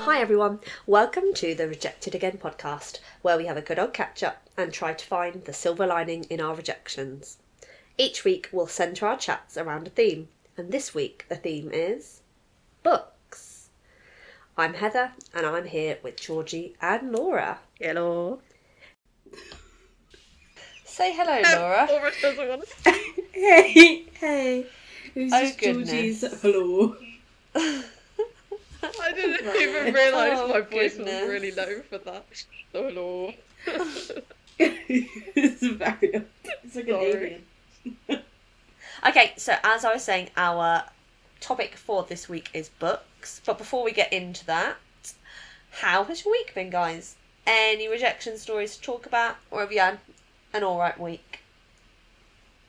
Hi everyone, welcome to the Rejected Again podcast, where we have a good old catch up and try to find the silver lining in our rejections. Each week we'll centre our chats around a theme, and this week the theme is books. I'm Heather and I'm here with Georgie and Laura. Hello. Say hello, Laura. Laura doesn't want to. Hey. It was Oh, just goodness. Georgie's hello. I didn't even realise my voice goodness. was really low for that. Hello. It's like an Sorry. alien. Okay, so as I was saying, our topic for this week is books. But before we get into that, how has your week been, guys? Any rejection stories to talk about, or have you had an alright week?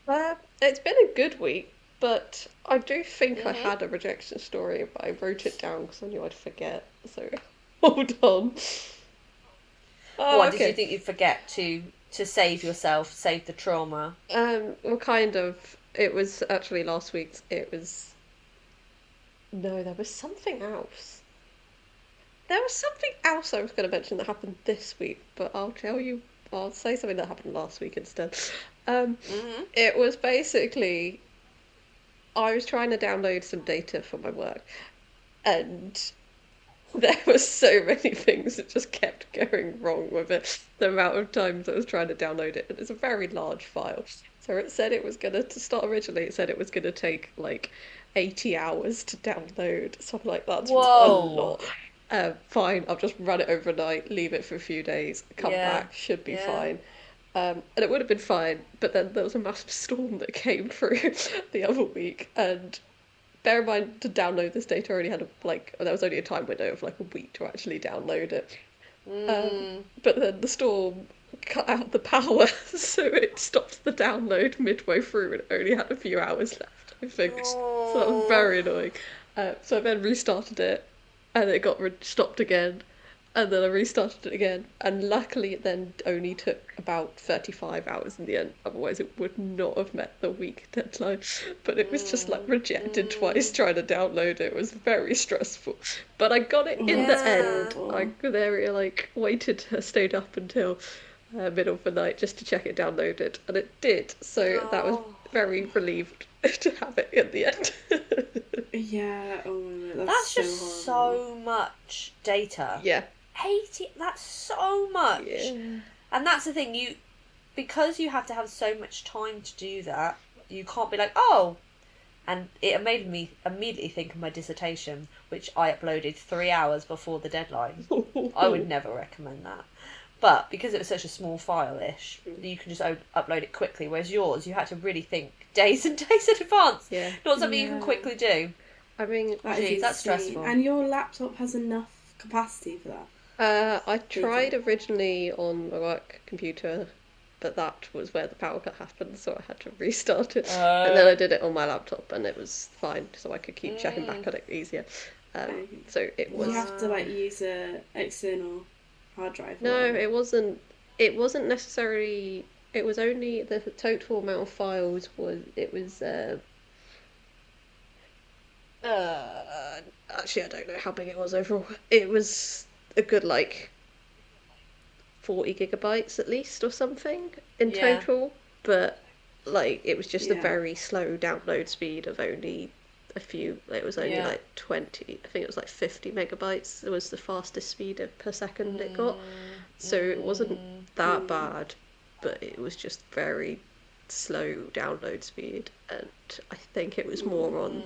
It's been a good week, but I do think I had a rejection story, but I wrote it down because I knew I'd forget. So hold on. Oh, What did you think you'd forget to save yourself, save the trauma? Well, kind of. It was actually last week's. No, there was something else. There was something else I was going to mention that happened this week, but I'll say something that happened last week instead. It was basically, I was trying to download some data for my work, and there were so many things that just kept going wrong with it. The amount of times I was trying to download it, and it's a very large file. So it said it was to start originally, it said it was going to take like 80 hours to download. So I'm like, that's Whoa. a lot. Fine, I'll just run it overnight, leave it for a few days, come back, should be fine. And it would have been fine, but then there was a massive storm that came through the other week, and bear in mind, to download this data, I only had there was only a time window of like a week to actually download it. But then the storm cut out the power, so it stopped the download midway through, and it only had a few hours left, I think. So that was very annoying. So I then restarted it, and it got stopped again, and then I restarted it again, and luckily it then only took about 35 hours in the end, otherwise it would not have met the week deadline. But it was just like rejected twice trying to download it. It was very stressful. But I got it in the end. I stayed up until middle of the night just to check it downloaded, and it did, so that was very relieved to have it in the end. Yeah, oh my god, That's so just horrible. so much data. Yeah. 80, that's so much. Yeah. And that's the thing, because you have to have so much time to do that, you can't be like, oh. And it made me immediately think of my dissertation, which I uploaded 3 hours before the deadline. I would never recommend that. But because it was such a small file-ish, you can just upload it quickly, whereas yours, you had to really think days and days in advance. Yeah. Not something you can quickly do. I mean, Geez, that's stressful. And your laptop has enough capacity for that? I tried originally on my work computer, but that was where the power cut happened, so I had to restart it. And then I did it on my laptop, and it was fine, so I could keep checking back on it easier. So it was. You have to use a external hard drive. No, it wasn't. It wasn't necessarily. It was only the total amount of files was. It was. Actually, I don't know how big it was overall. It was a good 40 gigabytes at least or something in total, but it was just a very slow download speed of only a few. It was only 20. I think it was 50 megabytes. It was the fastest speed per second it got, so it wasn't that bad, but it was just very slow download speed, and I think it was more on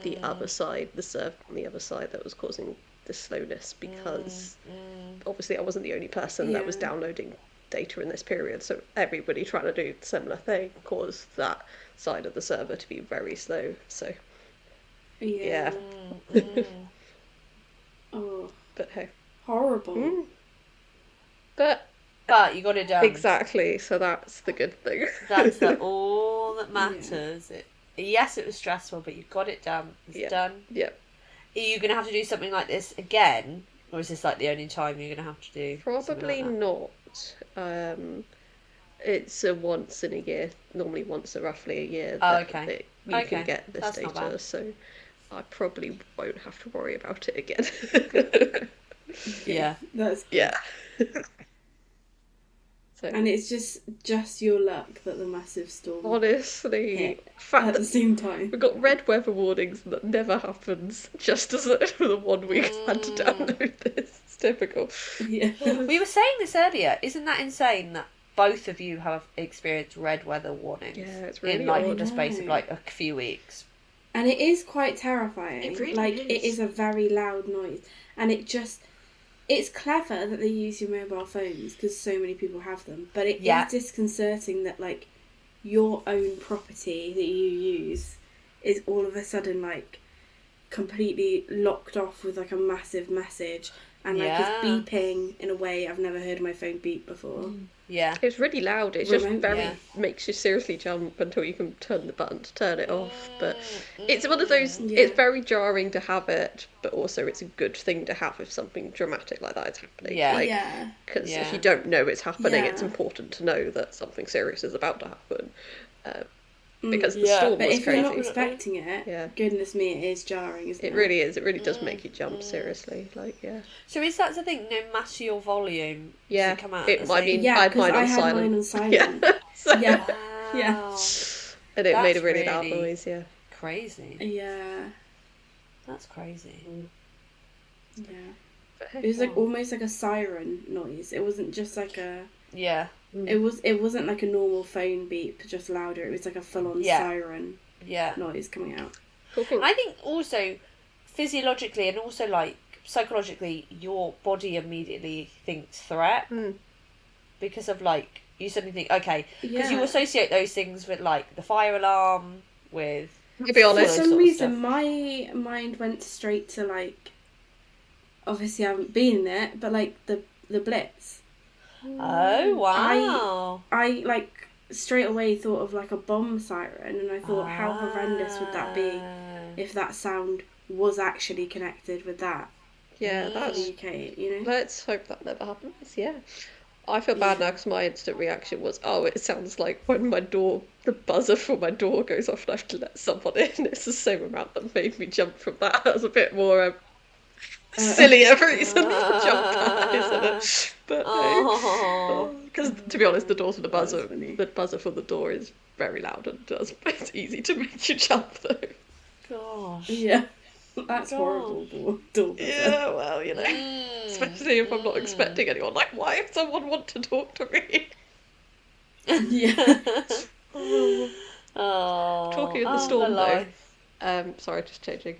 the other side, the server on the other side, that was causing the slowness, because obviously I wasn't the only person that was downloading data in this period, so everybody trying to do a similar thing caused that side of the server to be very slow. So yeah. Oh, But hey, horrible. but you got it done. exactly, so that's the good thing. That's all that matters. Yes, it was stressful, but you got it done. It's done. Yep. Are you going to have to do something like this again? Or is this the only time you're going to have to do Probably something like that? not. It's a once in a year, normally once a roughly a year that you can get this That's not data, bad. so I probably won't have to worry about it again. Yeah. That's good. Yeah. So, And it's just your luck that the massive storm honestly, hit fact at the that same time. we've got red weather warnings and that never happens. Just as the 1 week I've had to download this. It's typical. Yeah. We were saying this earlier. Isn't that insane that both of you have experienced red weather warnings? Yeah, it's really in like odd. the space of like a few weeks. And it is quite terrifying. It really like is. it is a very loud noise, and it's clever that they use your mobile phones because so many people have them. But it is disconcerting that like your own property that you use is all of a sudden like completely locked off with like a massive message and like it's beeping in a way I've never heard my phone beep before. Yeah. It's really loud. It's just very makes you seriously jump until you can turn the button to turn it off. But it's one of those. It's very jarring to have it, but also it's a good thing to have if something dramatic like that is happening. Yeah. Because if you don't know it's happening, it's important to know that something serious is about to happen. Because the storm but was if crazy. you're not expecting it, goodness me, it is jarring, isn't it? It really is. It really does make you jump seriously. So is that the thing? No matter your volume, yeah. come out. I mean, I had mine on silent. Yeah. So, yeah. And it made a really loud noise. Yeah. Crazy. Yeah. That's crazy. Yeah. It was like almost like a siren noise. It wasn't just like a. Yeah. It wasn't like a normal phone beep, just louder. It was like a full-on siren noise coming out. Cool. I think also physiologically and also like psychologically, your body immediately thinks threat because of like you suddenly think because you associate those things with like the fire alarm with. To be honest, for some reason my mind went straight to like. Obviously, I haven't been in it, but like the Blitz. Oh wow! I like straight away thought of like a bomb siren, and I thought how horrendous would that be if that sound was actually connected with that. Yeah, that's the UK. You know. Let's hope that never happens. Yeah, I feel bad now because my instant reaction was, it sounds like when the buzzer for my door goes off and I have to let someone in. It's the same amount that made me jump from that. That was a bit more. Sillier reason to jump at, isn't it? But because to be honest, the buzzer for the door is very loud and it's easy to make you jump though. Gosh. Yeah, that's horrible. Door buzzer. Yeah, well, especially if I'm not expecting anyone. Like, why would someone want to talk to me? Yeah. Talking of the storm though. Sorry, just changing.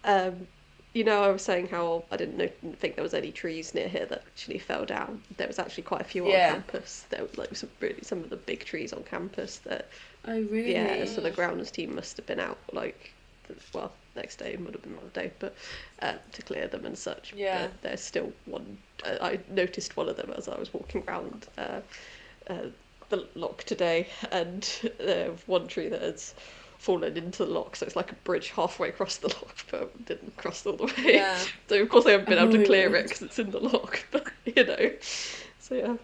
I was saying how I didn't think there was any trees near here that actually fell down. There was actually quite a few on campus. There was like some of the big trees on campus that. Oh really? Yeah. So the grounds team must have been out next day would have been another day, but to clear them and such. Yeah. But there's still one. I noticed one of them as I was walking around the lock today, and one tree that has fallen into the lock, so it's like a bridge halfway across the lock, but didn't cross all the way. Yeah. So of course I haven't been able to clear it because it's in the lock, but so yeah.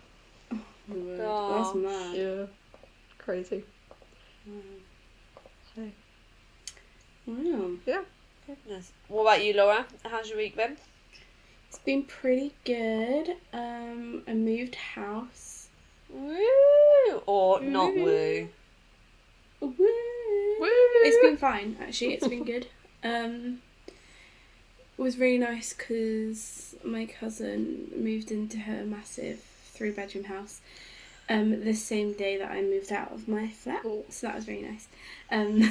That's mad. Yeah, crazy. Wow. Yeah. Goodness. What about you, Laura? How's your week been? It's been pretty good. I moved house. Woo! Or not woo? Woo. Woo! It's been fine, actually. It's been good. It was really nice because my cousin moved into her massive 3-bedroom house the same day that I moved out of my flat. So that was really nice. And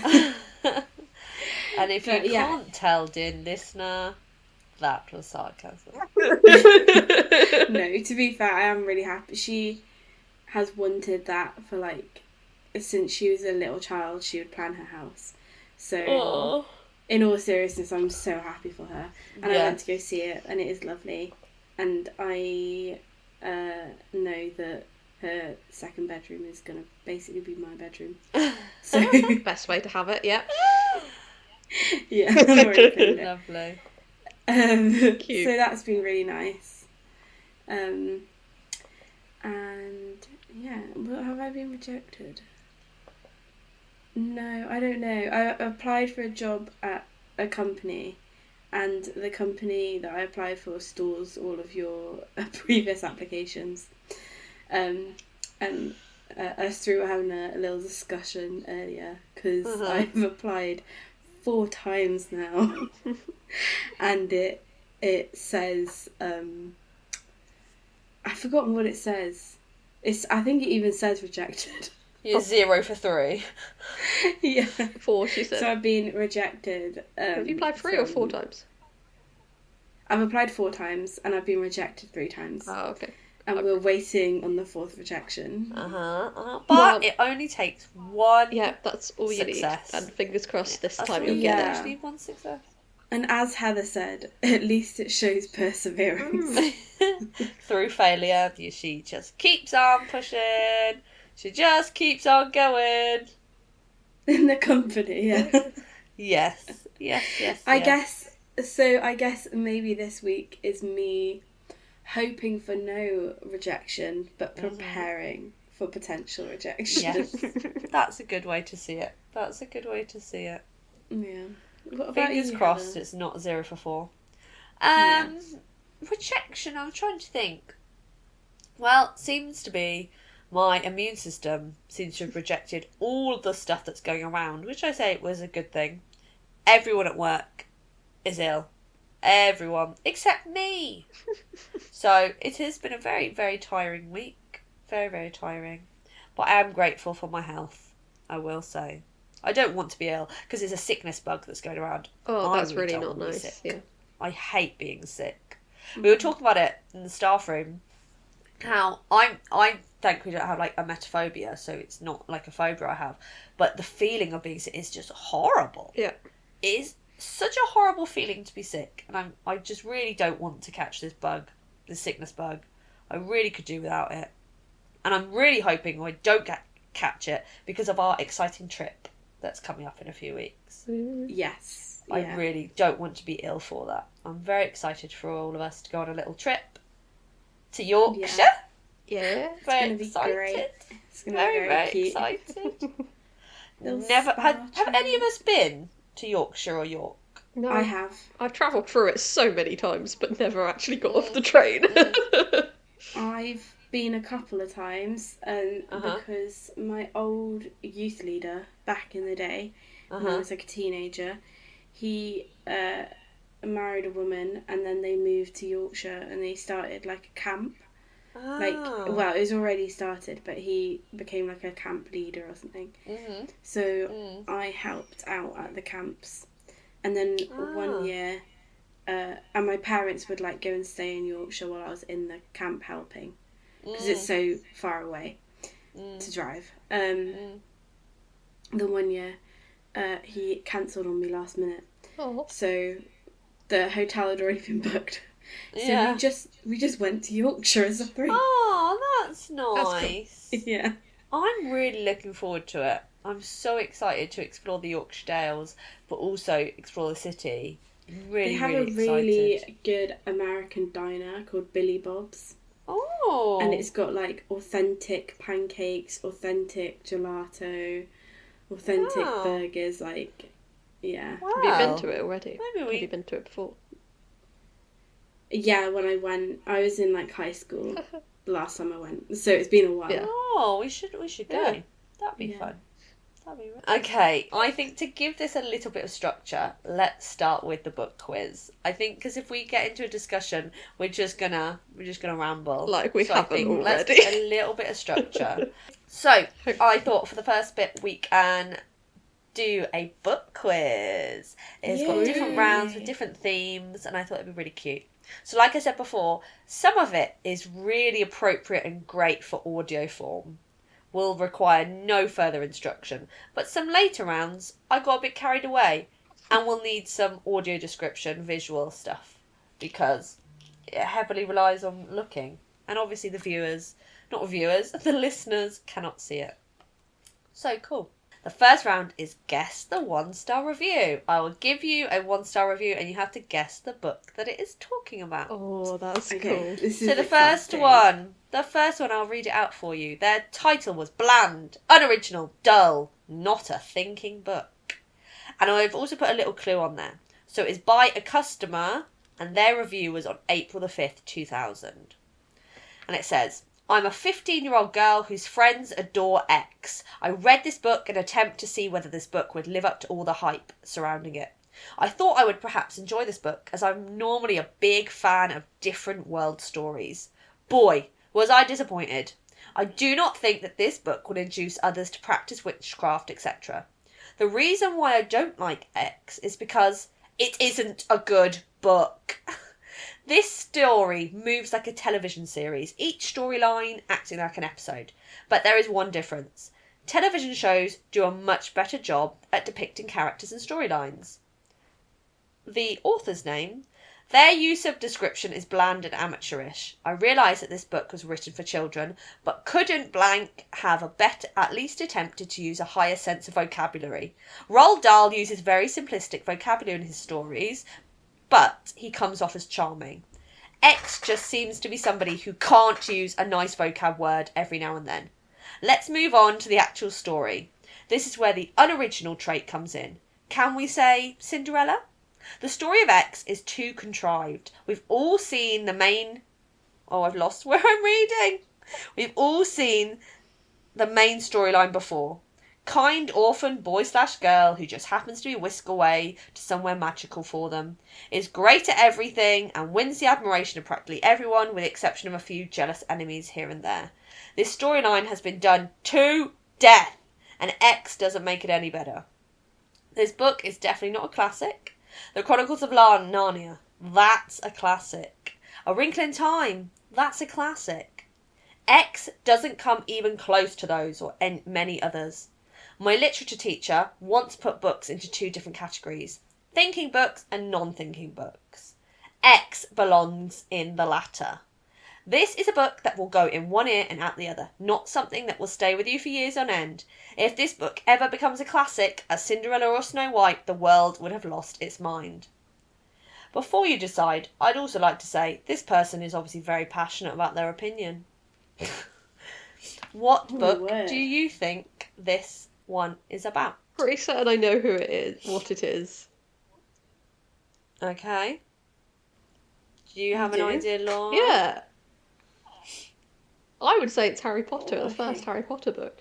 if you can't tell, dear listener, that was sarcasm. No, to be fair, I am really happy. She has wanted that for like since she was a little child. She would plan her house. So in all seriousness, I'm so happy for her. And I went to go see it, and it is lovely. And I know that her second bedroom is going to basically be my bedroom. So Best way to have it, yeah. Yeah, I'm already feeling it. Lovely. Cute. So that's been really nice. And yeah, well, have I been rejected? No, I don't know. I applied for a job at a company and the company that I applied for stores all of your previous applications. And us three were having a little discussion earlier because I've applied 4 times now, and it says I've forgotten what it says. I think it even says rejected. You're 0 for 3. Yeah. 4, she said. So I've been rejected. Have you applied 3 or 4 times? I've applied 4 times and I've been rejected 3 times. Oh, okay. And we're waiting on the 4th rejection. But it only takes one. Yeah, that's all you need. And fingers crossed this time you'll get it. You need one success. And as Heather said, at least it shows perseverance. Through failure, she just keeps on pushing. She just keeps on going. In the company, yeah. Yes. I guess maybe this week is me hoping for no rejection, but preparing for potential rejection. Yes. That's a good way to see it. Yeah. What about Fingers you, crossed Heather? it's not 0 for 4. Rejection, I'm trying to think. Well, seems to be my immune system seems to have rejected all of the stuff that's going around, which I say was a good thing. Everyone at work is ill. Everyone, except me. So it has been a very, very tiring week. Very, very tiring. But I am grateful for my health, I will say. I don't want to be ill because it's a sickness bug that's going around. Oh, that's really don't not want to be nice. sick. Yeah. I hate being sick. We were talking about it in the staff room. How I thankfully don't have like emetophobia, so it's not like a phobia I have. But the feeling of being sick is just horrible. Yeah. It is such a horrible feeling to be sick, and I just really don't want to catch this bug, this sickness bug. I really could do without it, and I'm really hoping I don't catch it because of our exciting trip that's coming up in a few weeks. Yes. I really don't want to be ill for that. I'm very excited for all of us to go on a little trip to Yorkshire. Yeah. Very It's excited. Great. It's gonna Very, be very cute. excited. Little Never spa have any of trip. us been to Yorkshire or York? No, I have. I've travelled through it so many times, but never actually got off the train. I've been a couple of times, because my old youth leader back in the day, when I was like a teenager, he married a woman, and then they moved to Yorkshire and they started like a camp. Like, well, it was already started, but he became like a camp leader or something. So I helped out at the camps, and then one year, and my parents would like go and stay in Yorkshire while I was in the camp helping, because it's so far away to drive. The one year, he cancelled on me last minute, so the hotel had already been booked. So we just went to Yorkshire as a 3. Oh, that's nice. That's cool. Yeah. I'm really looking forward to it. I'm so excited to explore the Yorkshire Dales, but also explore the city. Really, They have really a really excited. good American diner called Billy Bob's. Oh. And it's got like authentic pancakes, authentic gelato, authentic burgers, like, yeah. Wow. Have you been to it already? Maybe we... Have you been to it before? Yeah, when I went, I was in like high school the last time I went, so it's been a while. Yeah. Oh, we should go. Yeah. That'd be fun. Okay, I think to give this a little bit of structure, let's start with the book quiz. I think because if we get into a discussion, we're just gonna ramble. Like we so haven't I think already. Let's get a little bit of structure. So I thought for the first bit we can do a book quiz. It's got different rounds with different themes, and I thought it'd be really cute. So like I said before, some of it is really appropriate and great for audio form. Will require no further instruction. But some later rounds, I got a bit carried away and will need some audio description, visual stuff, because it heavily relies on looking. And obviously the the listeners cannot see it. So cool. The first round is Guess the 1-Star Review. I will give you a 1-star review and you have to guess the book that it is talking about. Oh, that's Okay, cool. this is So the first one, I'll read it out for you. Their title was Bland, Unoriginal, Dull, Not a Thinking Book. And I've also put a little clue on there. So it's by a customer, and their review was on April the 5th, 2000. And it says, I'm a 15-year-old girl whose friends adore X. I read this book in an attempt to see whether this book would live up to all the hype surrounding it. I thought I would perhaps enjoy this book, as I'm normally a big fan of different world stories. Boy, was I disappointed. I do not think that this book would induce others to practice witchcraft, etc. The reason why I don't like X is because it isn't a good book. This story moves like a television series, each storyline acting like an episode. But there is one difference. Television shows do a much better job at depicting characters and storylines. The author's name. Their use of description is bland and amateurish. I realise that this book was written for children, but couldn't blank have at least attempted to use a higher sense of vocabulary. Roald Dahl uses very simplistic vocabulary in his stories, but he comes off as charming. X just seems to be somebody who can't use a nice vocab word every now and then. Let's move on to the actual story. This is where the unoriginal trait comes in. Can we say Cinderella? The story of X is too contrived. We've all seen the main... Oh, I've lost where I'm reading. We've all seen the main storyline before. Kind orphan boy/girl who just happens to be whisked away to somewhere magical for them, is great at everything and wins the admiration of practically everyone with the exception of a few jealous enemies here and there. This storyline has been done to death, and X doesn't make it any better. This book is definitely not a classic. The Chronicles of Narnia, that's a classic. A Wrinkle in Time, that's a classic. X doesn't come even close to those or many others. My literature teacher once put books into two different categories, thinking books and non-thinking books. X belongs in the latter. This is a book that will go in one ear and out the other, not something that will stay with you for years on end. If this book ever becomes a classic, as Cinderella or Snow White, the world would have lost its mind. Before you decide, I'd also like to say this person is obviously very passionate about their opinion. What book do you think this one is about? Pretty certain I know who it is, what it is. Okay. Do you have an idea, Laura? Yeah. I would say it's Harry Potter, the first Harry Potter book.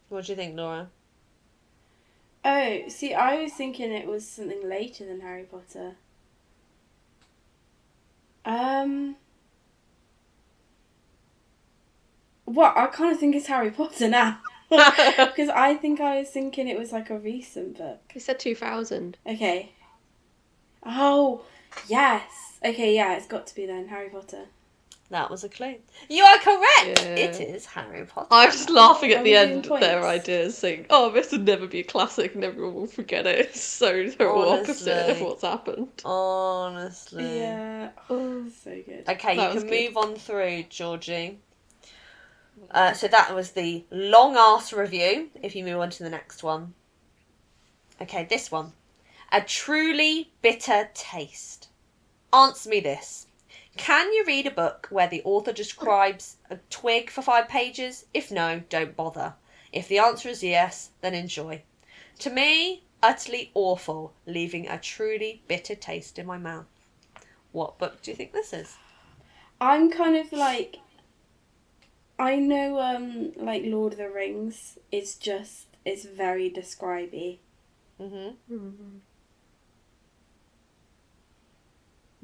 What do you think, Laura? Oh, see, I was thinking it was something later than Harry Potter. Well, I kind of think it's Harry Potter now. Because I think I was thinking it was like a recent book. He said 2000. Okay. Oh, yes. Okay, yeah, it's got to be then, Harry Potter. That was a clue. You are correct! Yeah. It is Harry Potter. I was just laughing at Are the we end doing of their points? ideas, saying, oh, this would never be a classic and everyone will forget it. It's so total opposite of what's happened. Honestly. Yeah. Oh, so good. Okay, That you was can good. move on through, Georgie. So that was the long-ass review, if you move on to the next one. Okay, this one. A truly bitter taste. Answer me this. Can you read a book where the author describes a twig for 5 pages? If no, don't bother. If the answer is yes, then enjoy. To me, utterly awful, leaving a truly bitter taste in my mouth. What book do you think this is? I'm kind of like... I know, like, Lord of the Rings is just... It's very describe-y. Mm-hmm.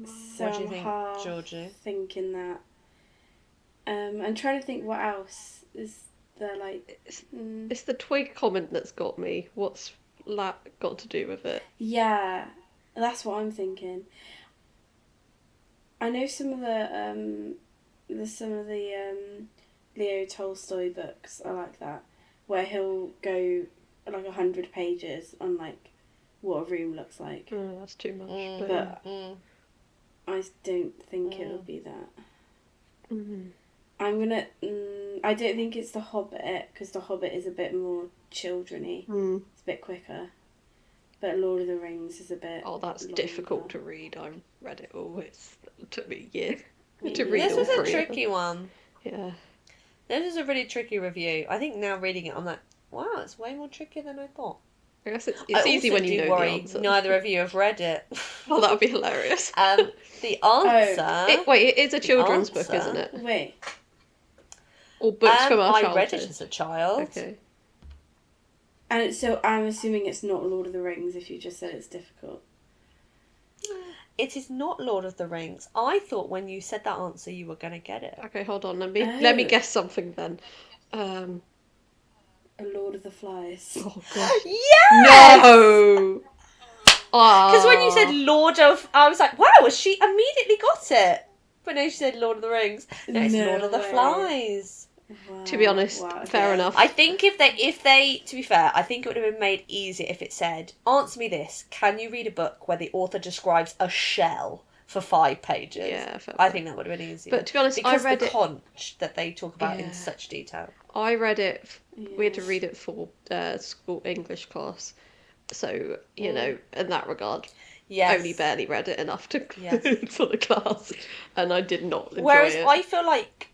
So What do you I'm think, half Georgie? thinking that. I'm trying to think what else is there, like... It's the twig comment that's got me. What's that got to do with it? Yeah, that's what I'm thinking. I know some of the Leo Tolstoy books are like that, where he'll go like 100 pages on like what a room looks like. Oh, that's too much. But I don't think it'll be that. I'm gonna. I don't think it's The Hobbit, because The Hobbit is a bit more children-y. It's a bit quicker. But Lord of the Rings is a bit... Oh, that's longer. difficult to read. I read it all. It took me a year to read This all was a 3 of them. tricky one. Yeah. This is a really tricky review. I think now reading it, I'm like, wow, it's way more tricky than I thought. I guess it's I easy also when you do know worry the answer. neither of you have read it. Well, that would be hilarious. The answer... It is a children's book, isn't it? Wait. Or books from our I childhood? read it as a child. Okay. And so I'm assuming it's not Lord of the Rings if you just said it's difficult. It is not Lord of the Rings. I thought when you said that answer you were going to get it. Okay, hold on. Let me guess something then. A Lord of the Flies. Oh gosh. Yes! No! Because when you said Lord of... I was like, wow, she immediately got it. But no, she said Lord of the Rings. No, it's No Lord of the way. Flies. Wow. To be honest, fair enough. I think if they, to be fair, I think it would have been made easier if it said, answer me this, can you read a book where the author describes a shell for 5 pages? Yeah, fair I play. think that would have been easier. But to be honest, because I read the it... conch that they talk about Yeah. in such detail. I read it... We had to Yeah. read it for school English class. So, you know, in that regard, Yes. only barely read it enough to Yes. for the class. And I did not enjoy Whereas it. I feel like...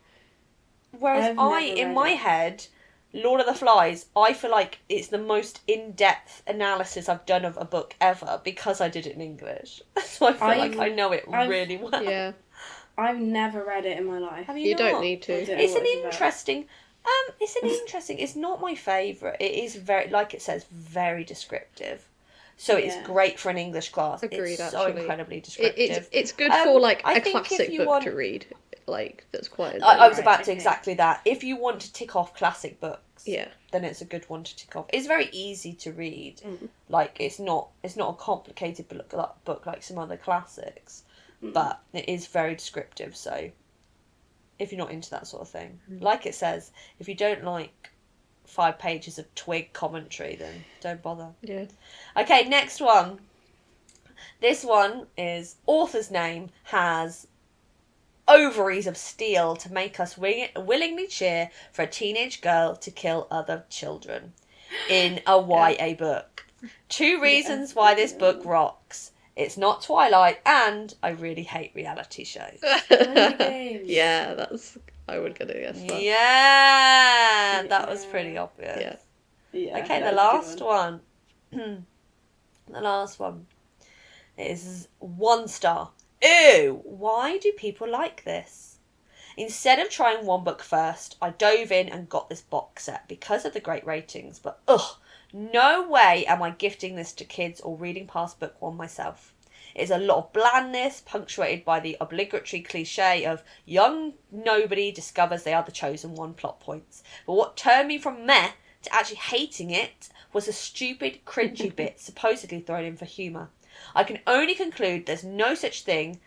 Whereas I've in never my read it. head, Lord of the Flies, I feel like it's the most in-depth analysis I've done of a book ever because I did it in English. So I feel like I know it really well. Yeah. I've never read it in my life. Have You not? don't need to. I don't know It's what an about. interesting... It's not my favourite. It is very, like it says, very descriptive. So it's Yeah. great for an English class. Agreed, It's so actually. incredibly descriptive. It's good for, like, I a think if classic you book want- to read. Like, that's quite... I was Right, about to okay. exactly that. If you want to tick off classic books, Yeah. then it's a good one to tick off. It's very easy to read. Mm. Like it's not a complicated book like some other classics, but it is very descriptive. So if you're not into that sort of thing, like it says, if you don't like 5 pages of twig commentary, then don't bother. Yeah. Okay, next one. This one is author's name has ovaries of steel to make us willingly cheer for a teenage girl to kill other children in a YA book. 2 reasons why this book rocks. It's not Twilight, and I really hate reality shows. Hunger Games. Yeah, that's... I would gonna guess that. Yeah, that was pretty obvious. Yeah. Yeah, Okay, that the was a good last one. The last one is 1 star. Ew, why do people like this? Instead of trying one book first, I dove in and got this box set because of the great ratings, but no way am I gifting this to kids or reading past book 1 myself. It is a lot of blandness, punctuated by the obligatory cliche of young nobody discovers they are the chosen one plot points. But what turned me from meh to actually hating it was a stupid, cringy bit supposedly thrown in for humour. I can only conclude there's no such thing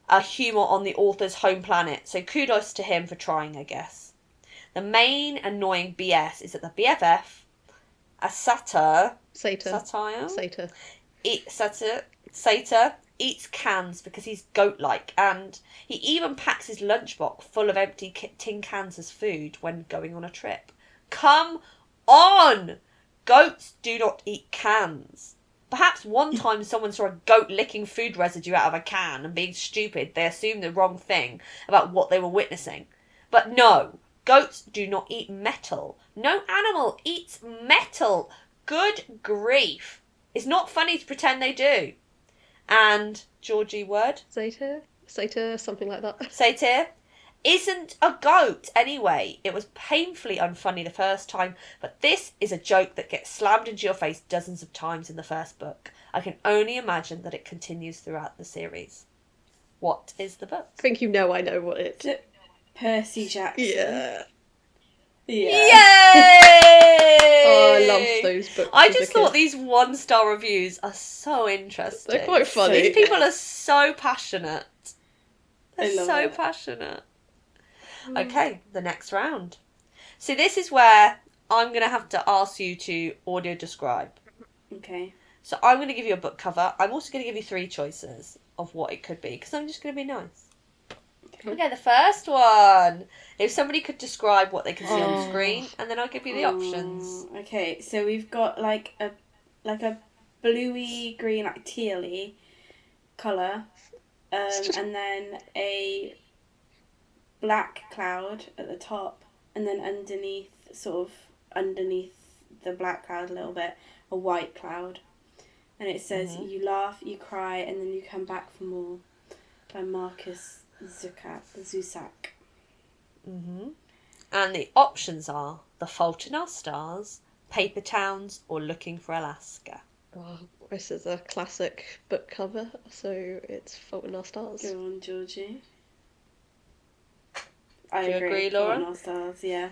as humour on the author's home planet, so kudos to him for trying, I guess. The main annoying BS is that the BFF, a satire, satyr, eats cans because he's goat-like, and he even packs his lunchbox full of empty tin cans as food when going on a trip. Come on! Goats do not eat cans. Perhaps one time someone saw a goat licking food residue out of a can and being stupid, they assumed the wrong thing about what they were witnessing. But no, goats do not eat metal. No animal eats metal. Good grief. It's not funny to pretend they do. And, Georgie word? Satyr, something like that. Satyr isn't a goat anyway. It was painfully unfunny the first time, but this is a joke that gets slammed into your face dozens of times in the first book. I can only imagine that it continues throughout the series. What is the book? I think you know I know what it... Percy Jackson. Yeah. Yay! Oh, I love those books. I as a just thought kid. these 1-star reviews are so interesting. They're quite funny. These people are so passionate. I They're love so it. passionate. Okay, the next round. So this is where I'm going to have to ask you to audio describe. Okay. So I'm going to give you a book cover. I'm also going to give you 3 choices of what it could be, because I'm just going to be nice. Okay, the first one. If somebody could describe what they can see on the screen, and then I'll give you the options. Okay, so we've got like a bluey green, like tealy colour, and then a black cloud at the top, and then underneath the black cloud a little bit, a white cloud. And it says, You laugh, you cry, and then you come back for more, by Marcus Zusak. And the options are The Fault in Our Stars, Paper Towns, or Looking for Alaska. Oh, this is a classic book cover, so it's Fault in Our Stars. Go on, Georgie. Do you agree, Laura? Fault in Our Stars, yeah.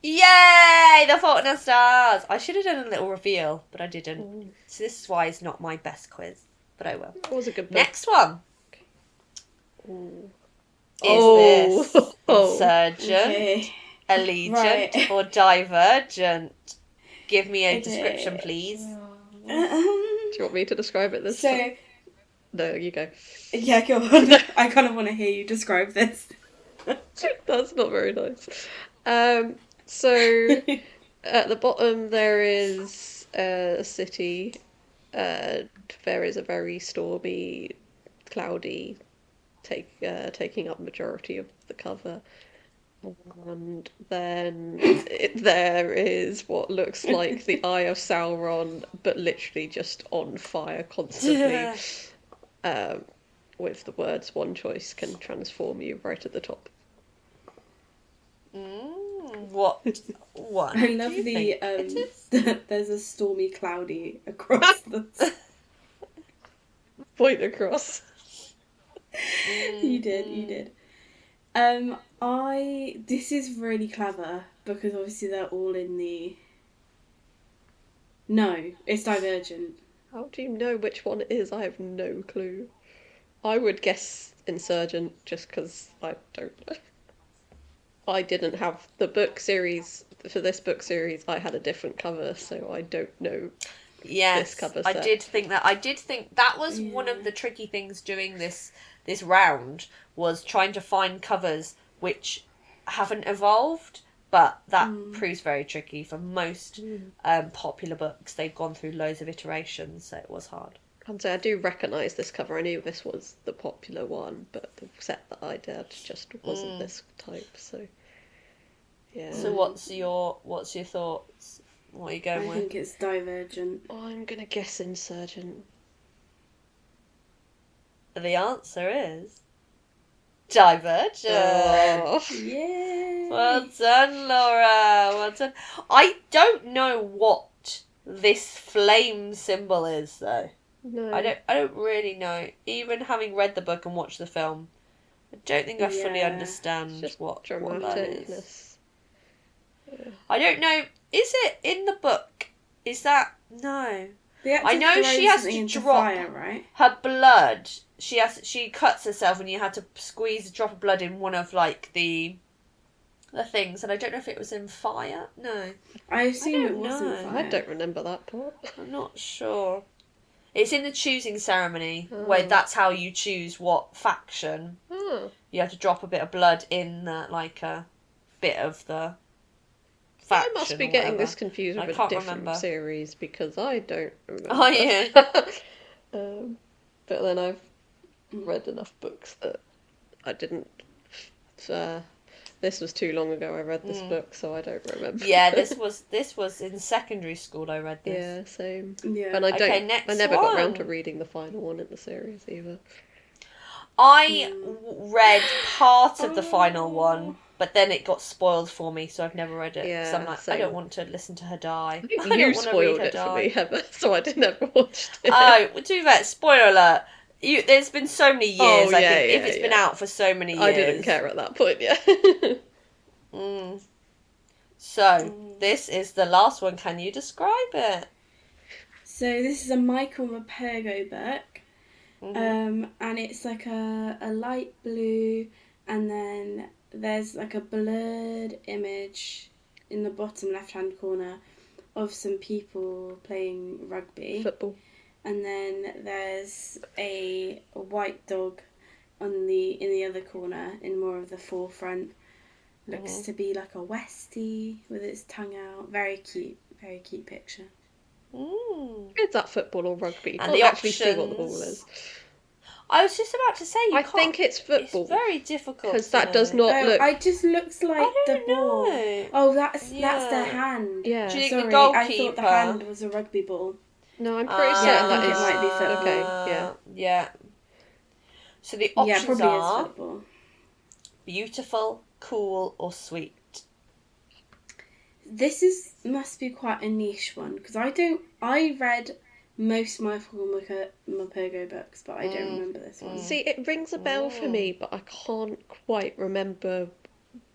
Yay! The Fault in Our Stars! I should have done a little reveal, but I didn't. So this is why it's not my best quiz, but I will. It was a good book. Next one. Ooh. Is this Insurgent, Allegiant, Right. or Divergent? Give me a description, please. Do you want me to describe it this time? No, you go. Yeah, go on. I kind of want to hear you describe this. That's not very nice. So at the bottom there is a city. There is a very stormy, cloudy, taking up majority of the cover. And then there is what looks like the Eye of Sauron, but literally just on fire constantly. With the words "one choice can transform you" right at the top. What one? I love do you think it is? there's a stormy cloudy across the... Point across. You did. This is really clever because obviously they're all in the... No, it's Divergent. How do you know which one it is? I have no clue. I would guess Insurgent just because I don't know. I didn't have the book series. For this book series, I had a different cover, so I don't know. Yes, this cover I set. did think that was one of the tricky things doing this round, was trying to find covers which haven't evolved, but that proves very tricky for most popular books. They've gone through loads of iterations, so it was hard. And so I do recognise this cover. I knew this was the popular one, but the set that I did just wasn't this type. So yeah. So what's your thoughts? What are you going with? I think it's Divergent. I'm gonna guess Insurgent. The answer is Divergent. Oh. Yay! Well done, Laura. Well done. I don't know what this flame symbol is, though. No. I don't really know. Even having read the book and watched the film, I don't think I fully Yeah. understand Just what that is. dramaticness. I don't know. Is it in the book? Is that no? They had to I know throw she has something to into drop fire, right? her blood. She cuts herself, and you had to squeeze a drop of blood in one of like the things. And I don't know if it was in fire. No, I assume don't it wasn't know. fire. I don't remember that part. I'm not sure. It's in the choosing ceremony where that's how you choose what faction. Oh. You have to drop a bit of blood in like a bit of the faction. I must be or getting whatever. this confused I with a can't different remember. series because I don't remember. Oh yeah. But then I've read enough books that I didn't. This was too long ago. I read this book, so I don't remember. Yeah, this was in secondary school. I read this. Yeah, same. Yeah. And I don't. Okay, next I never got round one. to reading the final one in the series either. I read part of the final one, but then it got spoiled for me, so I've never read it. Yeah, so I'm like, I same. don't want to listen to her die. I think don't you want to spoiled read her it for die. me, Heather, so I never watched it. Oh, to be fair, spoiler alert. There's been so many years. Oh, I yeah, think if yeah, it's been yeah. out for so many years, I didn't care at that point. Yeah. So this is the last one. Can you describe it? So this is a Michael Mapergo book, and it's like a light blue, and then there's like a blurred image in the bottom left-hand corner of some people playing rugby. Football. And then there's a white dog in the other corner, in more of the forefront. Looks to be like a Westie with its tongue out. Very cute picture. Mm. Is that football or rugby? And Can't the actually see what the ball options. is. I was just about to say I think it's football. It's very difficult because that does not look. It just looks like the ball. know. Oh, that's their hand. Yeah. Do you think Sorry, the goalkeeper? I thought the hand was a rugby ball. No, I'm pretty certain I that think is. it might be football. Okay, yeah. Yeah. So the Yeah, options probably is are football. beautiful, cool, or sweet. This must be quite a niche one because I read most Michael Morpurgo books, but I don't remember this one. See, it rings a bell for me, but I can't quite remember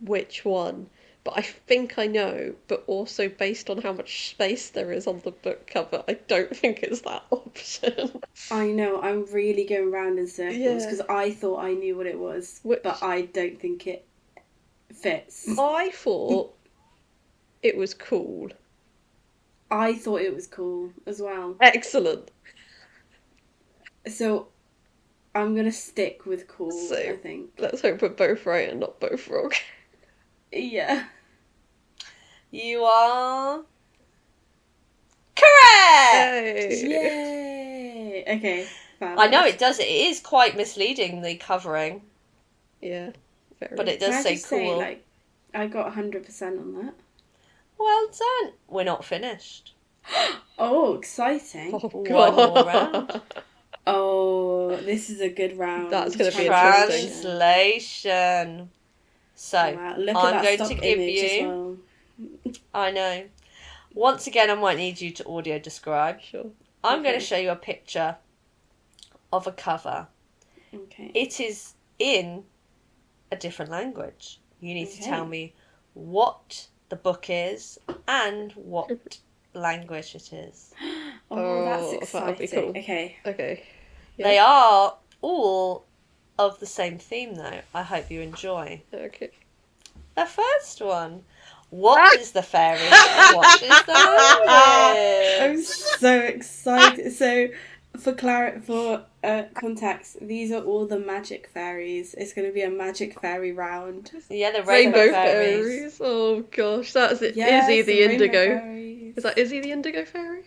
which one. But I think I know, but also based on how much space there is on the book cover, I don't think it's that option. I know, I'm really going round in circles because I thought I knew what it was, but I don't think it fits. I thought it was cool. I thought it was cool as well. Excellent. So I'm going to stick with cool, So, I think. Let's hope we're both right and not both wrong. Yeah. You are correct! Hey. Yay! Okay, fab. I know it does. It is quite misleading, the covering, Yeah. Very. but it Can does I say just cool. say, I got 100% on that. Well done. We're not finished. Oh, exciting. Oh, One God. more round. Oh, this is a good round. That's gonna be interesting. Translation. So, Wow, look I'm at that going stock to give image as you... well. I know. Once again, I might need you to audio describe. Sure. I'm going to Okay. show you a picture of a cover. Okay. It is in a different language. You need to Okay. tell me what the book is and what language it is. Oh, that's that would be exciting. cool. Okay. Okay. Yeah. They are all of the same theme, though. I hope you enjoy. Okay. The first one. What is the fairy? What is the I'm language? so excited. So, for context, these are all the magic fairies. It's going to be a magic fairy round. Yeah, the Rainbow fairies. fairies. Oh gosh, that's it. Yes, Izzy the rainbow indigo. fairies. Is that Izzy the indigo fairy?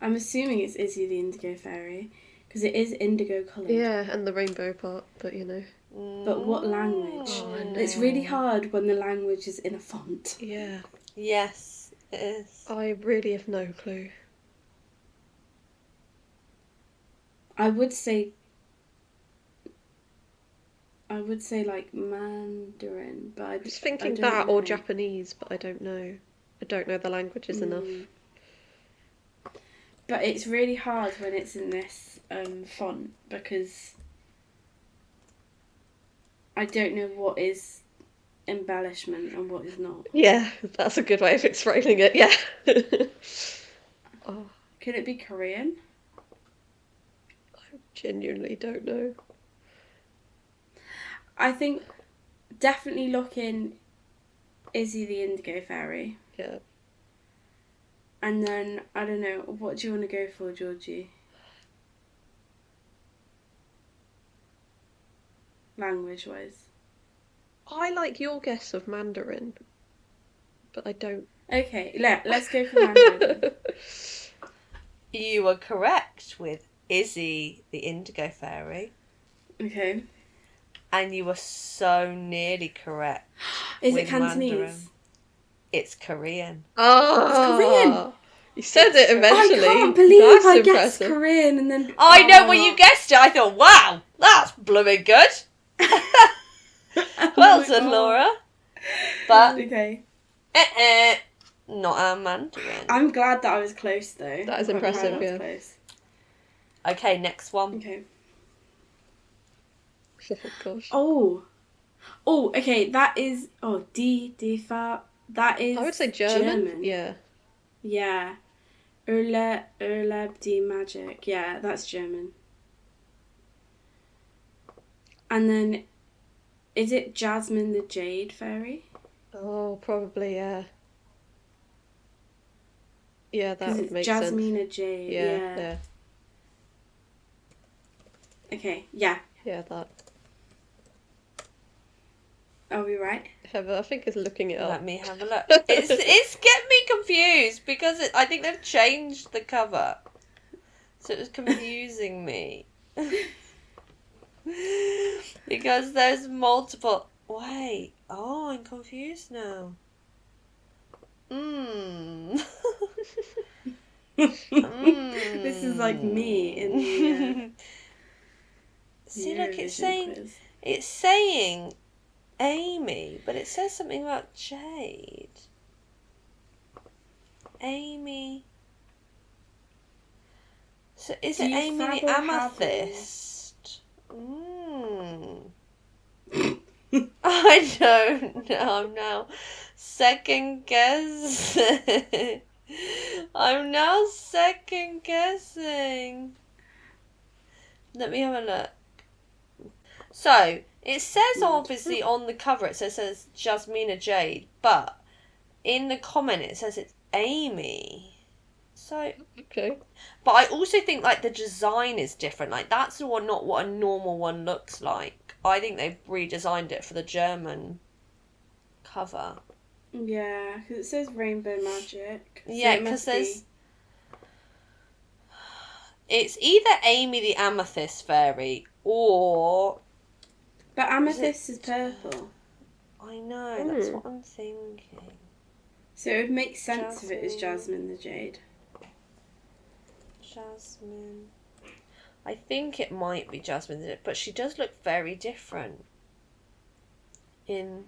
I'm assuming it's Izzy the indigo fairy because it is indigo coloured. Yeah, and the rainbow part, but you know. But what language? Oh, I know. It's really hard when the language is in a font. Yeah. Yes, it is. I really have no clue. I would say like Mandarin, but I was thinking I don't that or know. Japanese, but I don't know. I don't know the languages enough. But it's really hard when it's in this font because I don't know what is embellishment and what is not. Yeah, that's a good way of explaining it, yeah. Oh, Could it be Korean? I genuinely don't know. I think definitely look in Izzy the Indigo Fairy. Yeah. And then, I don't know, what do you want to go for, Georgie? Language-wise. I like your guess of Mandarin, but I don't. Okay, let's go for Mandarin. You were correct with Izzy, the indigo fairy. Okay. And you were so nearly correct. Is with it Cantonese? Mandarin. It's Korean. Oh, It's Korean! You said it eventually. I can't believe That's I impressive. guessed Korean and then... I know when you guessed it, I thought, wow, that's blooming good. Well done, Laura. But, Okay. not our Mandarin. I'm glad that I was close, though. That is I'm quite impressive, proud I was yeah. Close. Okay, next one. Okay. Oh gosh. Oh, okay, that is... Oh, D, Fa... That is I would say German. Yeah. Yeah. Die Magic. Yeah, that's German. And then, is it Jasmine the Jade Fairy? Oh, probably, yeah. Yeah, that Because would it's make Jasmine sense. Jade. Yeah. Okay, yeah. Yeah, that. Are we right? Heather, I think is looking it up. Let me have a look. It's getting me confused because I think they've changed the cover. So it was confusing me. Because there's multiple... Wait. Oh, I'm confused now. This is like me in the See, look, Eurovision quiz. it's saying Amy, but it says something about Jade. Amy. So is it Amy the Amethyst? I don't know. I'm now second guessing. I'm now second guessing. Let me have a look. So, it says obviously on the cover, it says Jasmina Jade, but in the comment it says it's Amy. So, okay. But I also think like the design is different. Like that's not what a normal one looks like. I think they've redesigned it for the German cover. Yeah, because it says Rainbow Magic. So yeah, because there's... It's either Amy the Amethyst Fairy or... But Amethyst is purple. I know, that's what I'm thinking. So it would make sense if it was Jasmine the Jade. Jasmine. I think it might be Jasmine, but she does look very different in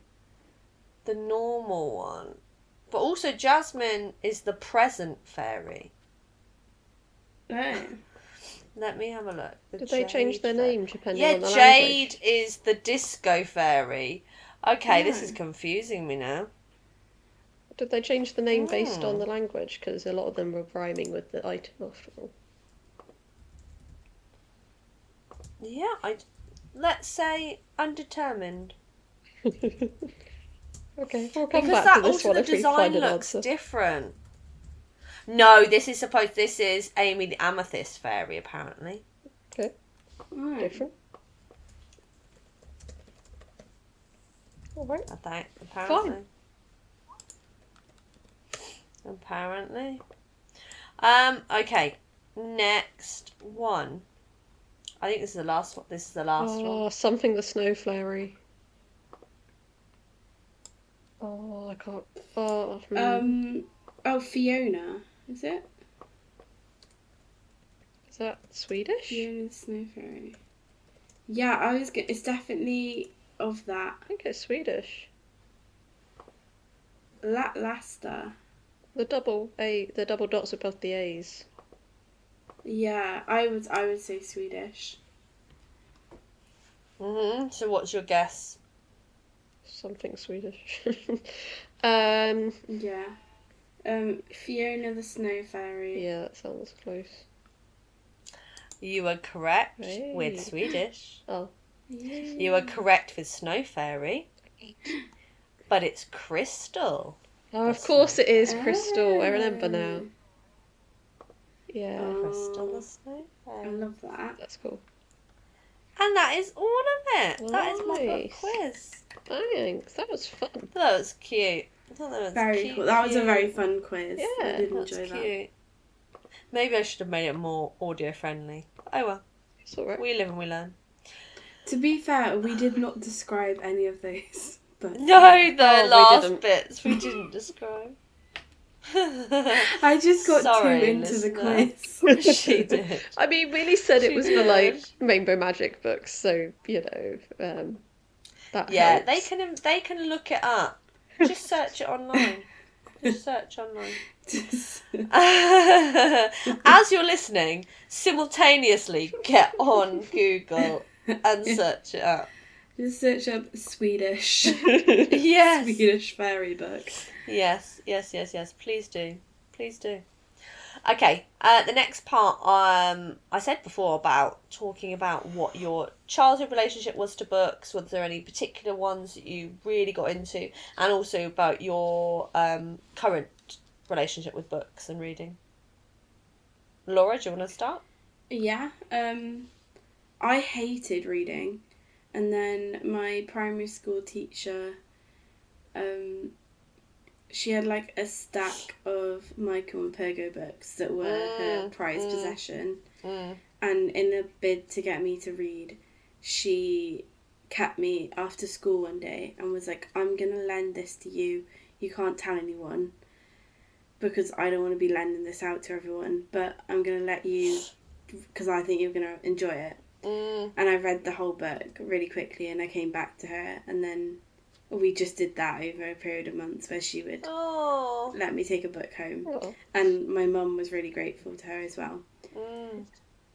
the normal one. But also Jasmine is the present fairy. Oh. Let me have a look. Did they change their name depending on the language? Jade is the disco fairy. Okay, this is confusing me now. Did they change the name based on the language? Because a lot of them were rhyming with the item after all. Yeah, let's say undetermined. Okay, we'll come Because back that to this also one the if we design find an looks answer. different. No, this is Amy the Amethyst Fairy, apparently. Okay. Different. Alright. I think, apparently. Fine. Apparently. Okay. Next one. I think this is the last one. This is the last one. Oh, something the Snow Fairy. Oh, I can't. Oh, Fiona. Is it? Is that Swedish? Fiona the Snow Fairy. Yeah, it's definitely of that. I think it's Swedish. Lackluster. The double dots above the A's. Yeah, I would say Swedish. So what's your guess? Something Swedish. Yeah. Fiona the Snow Fairy. Yeah, that sounds close. You were correct Hey. with Swedish. Oh. Yay. You were correct with Snow Fairy. But it's Crystal. Oh, of course it is Crystal. I remember now. Yeah. Crystal the Snow I Fairy. love that. That's cool. And that is all of it. That is my book Nice. quiz. Thanks. That was fun. That was cute. I thought that was Very cute. cool. That was a cute. very fun quiz. Yeah, I did That's enjoy that. cute. Maybe I should have made it more audio friendly. Oh well. It's alright. We live and we learn. To be fair, we did not describe any of those. But No, the we last didn't. bits we didn't describe. I just got Sorry, too into the listener. quiz. She did. I mean, Willie said it She was did. for like Rainbow Magic books, so you know, that Yeah, helps. they can look it up. Just search it online. Just search online. As you're listening, simultaneously get on Google and search it up. Just search up Swedish. Yes. Swedish fairy book. Yes. Please do. Okay. The next part. I said before about talking about what your childhood relationship was to books. Was there any particular ones that you really got into, and also about your current relationship with books and reading. Laura, do you want to start? Yeah. I hated reading, and then my primary school teacher, she had like a stack of of Michael and Pergo books that were her prized possession. Mm. And in a bid to get me to read, she kept me after school one day and was like, I'm going to lend this to you. You can't tell anyone because I don't want to be lending this out to everyone, but I'm going to let you because I think you're going to enjoy it. Mm. And I read the whole book really quickly and I came back to her and then we just did that over a period of months where she would let me take a book home. Oh. And my mum was really grateful to her as well.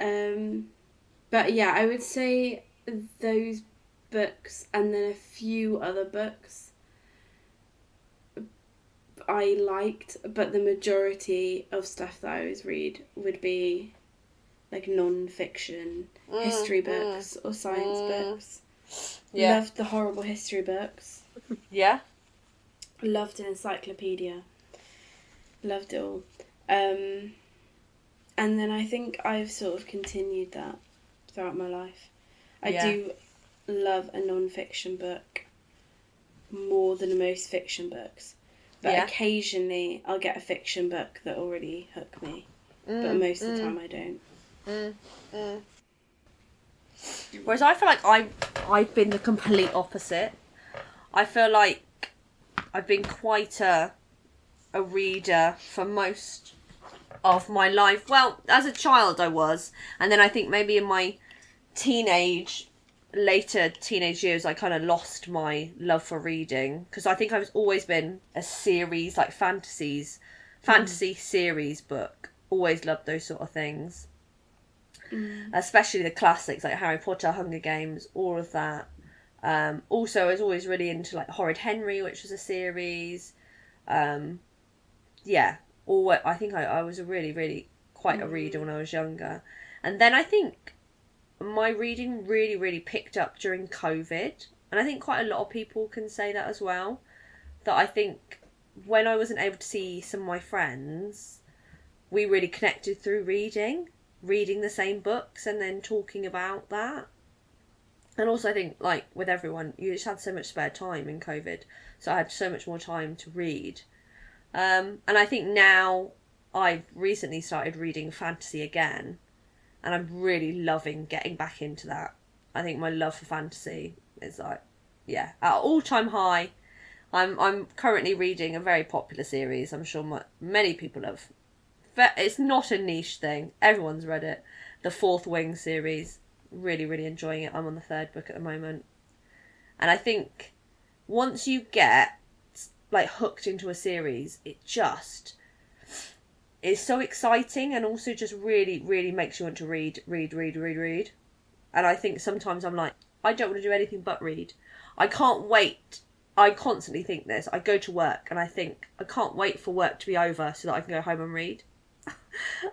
Mm. But yeah, I would say those books and then a few other books I liked, but the majority of stuff that I always read would be like non-fiction, history books or science books. Yeah. Loved the horrible history books. Yeah. Loved an encyclopedia. Loved it all. And then I think I've sort of continued that throughout my life. I do love a non-fiction book more than most fiction books. But occasionally I'll get a fiction book that will really hook me. But most of the time I don't. Whereas I feel like I've been the complete opposite. I feel like I've been quite a reader for most of my life. Well, as a child I was, and then I think maybe in my later teenage years I kind of lost my love for reading, because I think I've always been a series, like fantasy series book. Always loved those sort of things. Especially the classics like Harry Potter, Hunger Games, all of that. Also, I was always really into like Horrid Henry, which was a series. I think I was really, really quite a reader when I was younger. And then I think my reading really, really picked up during COVID. And I think quite a lot of people can say that as well. That I think when I wasn't able to see some of my friends, we really connected through reading the same books and then talking about that. And also I think, like, with everyone, you just had so much spare time in COVID. So I had so much more time to read. And I think now I've recently started reading fantasy again. And I'm really loving getting back into that. I think my love for fantasy is like, at all-time high. I'm currently reading a very popular series. I'm sure many people have. It's not a niche thing. Everyone's read it. The Fourth Wing series. Really, really enjoying it. I'm on the third book at the moment. And I think once you get like hooked into a series, it just is so exciting and also just really, really makes you want to read. And I think sometimes I'm like, I don't want to do anything but read. I can't wait. I constantly think this. I go to work and I think, I can't wait for work to be over so that I can go home and read.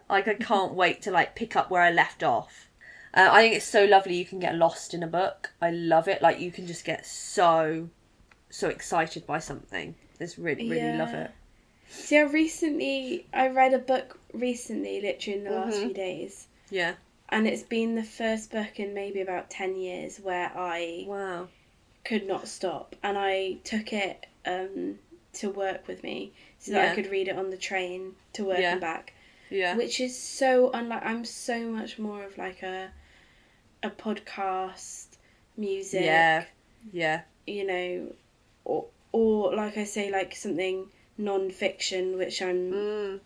Like, I can't wait to like pick up where I left off. I think it's so lovely you can get lost in a book. I love it. Like, you can just get so excited by something. Just really, really love it. See, I read a book recently, literally in the last few days. Yeah. And it's been the first book in maybe about 10 years where I could not stop. And I took it to work with me so that I could read it on the train to work and back. Yeah. Which is so unlike... I'm so much more of like a podcast, music. Yeah. You know, or like I say, like something non-fiction, which I'm...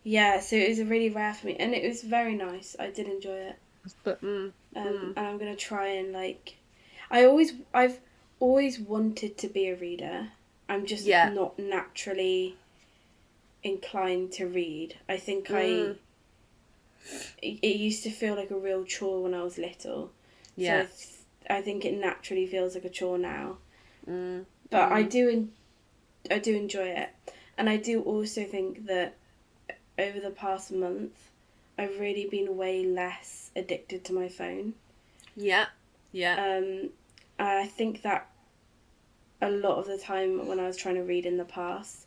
Yeah, so it was really rare for me. And it was very nice. I did enjoy it. And I'm going to try and like... I've always wanted to be a reader. I'm just not naturally inclined to read. I think it used to feel like a real chore when I was little. So I think it naturally feels like a chore now. But I do enjoy it. And I do also think that over the past month I've really been way less addicted to my phone. I think that a lot of the time when I was trying to read in the past,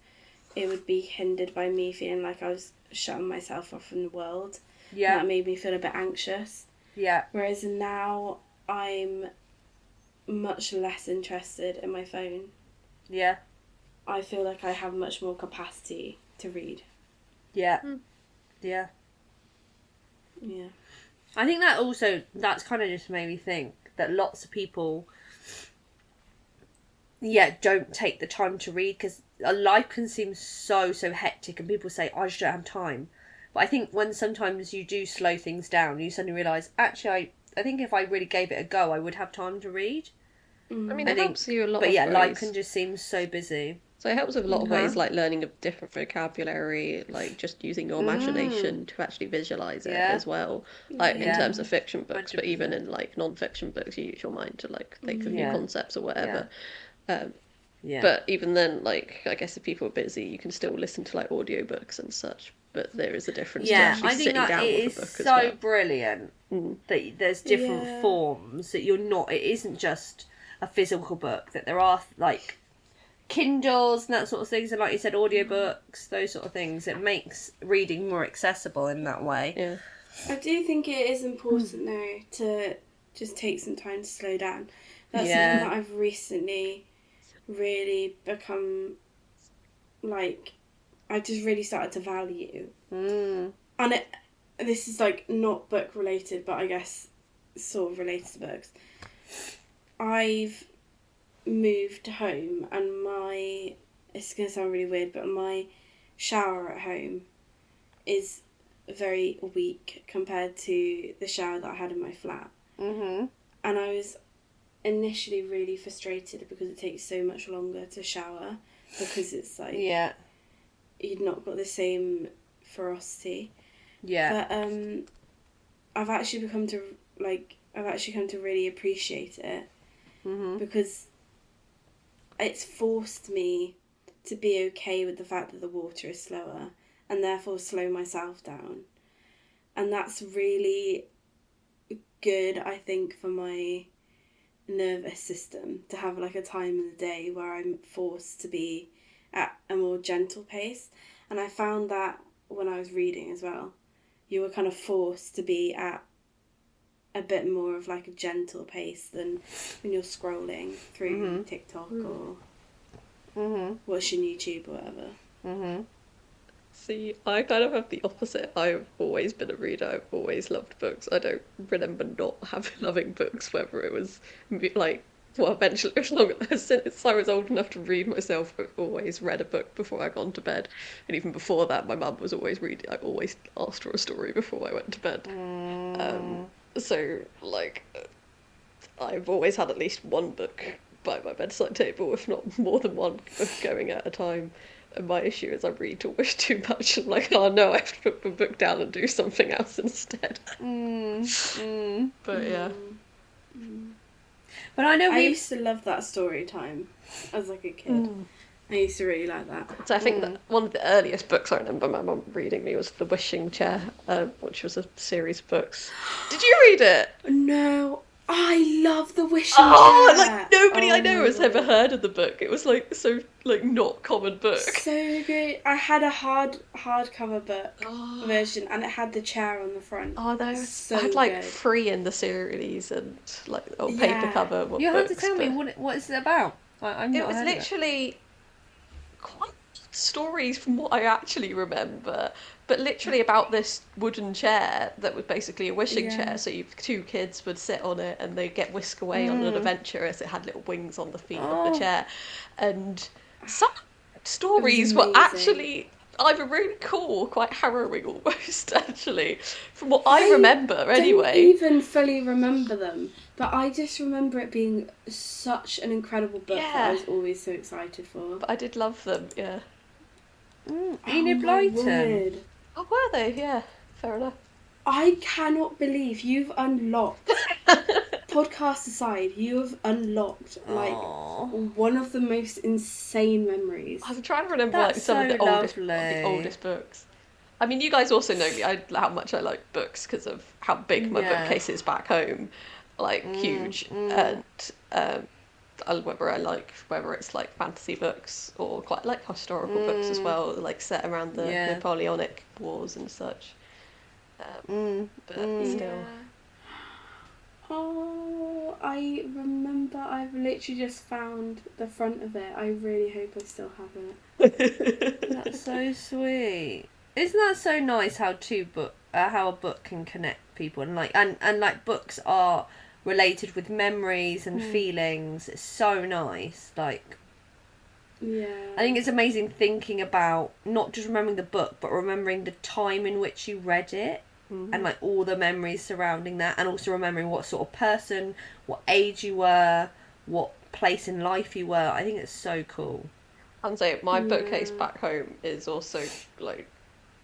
it would be hindered by me feeling like I was shutting myself off from the world. That made me feel a bit anxious. Whereas now I'm much less interested in my phone. I feel like I have much more capacity to read. Yeah. Yeah. Yeah. I think that's kind of just made me think that lots of people, don't take the time to read because life can seem so hectic and people say, I just don't have time. But I think when sometimes you do slow things down, you suddenly realise, actually, I think if I really gave it a go, I would have time to read. I mean, it helps you a lot of ways. But life can just seem so busy. So it helps with a lot of ways, like learning a different vocabulary, like just using your imagination to actually visualise it as well. Like in terms of fiction books, 100%. But even in like non-fiction books, you use your mind to like think of new concepts or whatever. But even then, like, I guess if people are busy, you can still listen to like audiobooks and such. But there is a difference to actually sitting down with a book as well. It is so brilliant that there's different forms, that it isn't just a physical book, that there are like Kindles and that sort of things, and like you said, audiobooks, those sort of things. It makes reading more accessible in that way. Yeah. I do think it is important though to just take some time to slow down. That's something that I've recently really become like, I just really started to value. And this is like not book related, but I guess sort of related to books. I've moved home and it's going to sound really weird, but my shower at home is very weak compared to the shower that I had in my flat. And I was initially really frustrated because it takes so much longer to shower, because it's like you've not got the same ferocity. But I've actually come to really appreciate it, because it's forced me to be okay with the fact that the water is slower and therefore slow myself down. And that's really good, I think, for my nervous system, to have like a time in the day where I'm forced to be at a more gentle pace. And I found that when I was reading as well, you were kind of forced to be at a bit more of like a gentle pace than when you're scrolling through TikTok or watching YouTube or whatever. See, I kind of have the opposite. I've always been a reader. I've always loved books. I don't remember not loving books, whether it was like, well, eventually, since I was old enough to read myself, I've always read a book before I gone to bed. And even before that, my mum was always reading. I always asked for a story before I went to bed. So, like, I've always had at least one book by my bedside table, if not more than one book going at a time. And my issue is I read always too much. I'm like, oh no, I have to put the book down and do something else instead. But yeah. But I know I used to love that story time as like a kid. I used to really like that. So I think that one of the earliest books I remember my mum reading me was The Wishing Chair, which was a series of books. Did you read it? No, I love The Wishing Chair. Like nobody I know has ever heard of the book. It was like so like not common book. So good. I had a hardcover book version, and it had the chair on the front. Oh no, so I had like good. 3 in the series and like paper cover. You have to tell me what is it about. It was literally quite stories from what I actually remember, but literally about this wooden chair that was basically a wishing chair. So 2 kids would sit on it and they'd get whisked away on an adventure, as it had little wings on the feet of the chair. And some stories were actually either really cool or quite harrowing almost, actually, from what I remember anyway. I don't even fully remember them, but I just remember it being such an incredible book that I was always so excited for. But I did love them, yeah. Enid Blyton. Oh, were they? Yeah, fair enough. I cannot believe you've unlocked, podcast aside, you have unlocked like one of the most insane memories. I'm trying to remember like some of the oldest books. I mean, you guys also know me, how much I like books because of how big my bookcase is back home, like huge, and whether it's like fantasy books or quite like historical books as well, like set around the Napoleonic Wars and such. But still. Oh, I remember. I've literally just found the front of it. I really hope I still have it. That's so sweet. Isn't that so nice how how a book can connect people and like books are related with memories and feelings. It's so nice. Like, Yeah. I think it's amazing thinking about not just remembering the book, but remembering the time in which you read it. And like all the memories surrounding that, and also remembering what sort of person, what age you were, what place in life you were. I think it's so cool. And so my bookcase back home is also like,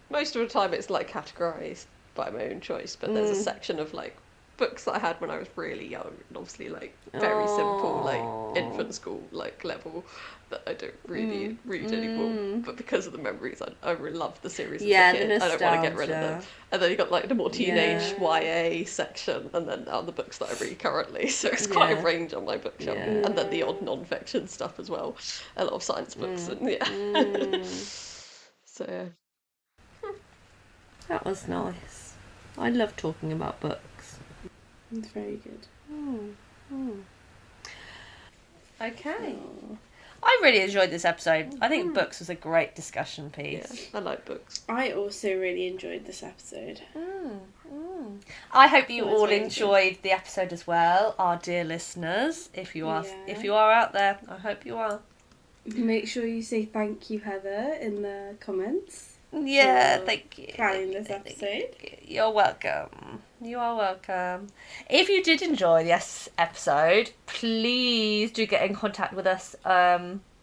most of the time it's like categorised by my own choice, but there's a section of like books that I had when I was really young, and obviously like very simple, like infant school like level, that I don't really read anymore. But because of the memories, I really loved the series as a kid. I don't want to get rid of them. And then you got like the more teenage YA section, and then the books that I read currently. So it's quite a range on my bookshelf, and then the odd non-fiction stuff as well. A lot of science books, and so. That was nice. I love talking about books. It's very good. Okay. I really enjoyed this episode. I think books was a great discussion piece. Yeah, I like books. I also really enjoyed this episode. I hope you all enjoyed the episode as well, our dear listeners. If you are out there, I hope you are. Make sure you say thank you, Heather, in the comments. Yeah, thank you. Planning this episode. You're welcome. You are welcome. If you did enjoy this episode, please do get in contact with us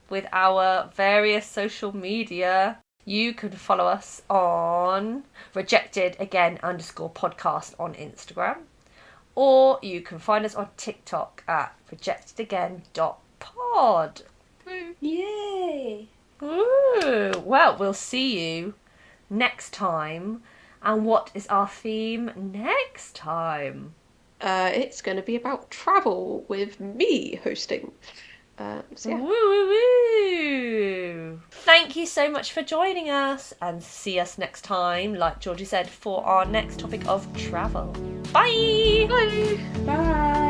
with our various social media. You can follow us on rejectedagain_podcast on Instagram, or you can find us on TikTok at rejectedagain.pod. Yay! Ooh, well, we'll see you next time. And what is our theme next time? It's going to be about travel with me hosting. So yeah. Woo, woo, woo. Thank you so much for joining us, and see us next time, like Georgie said, for our next topic of travel. Bye! Bye! Bye!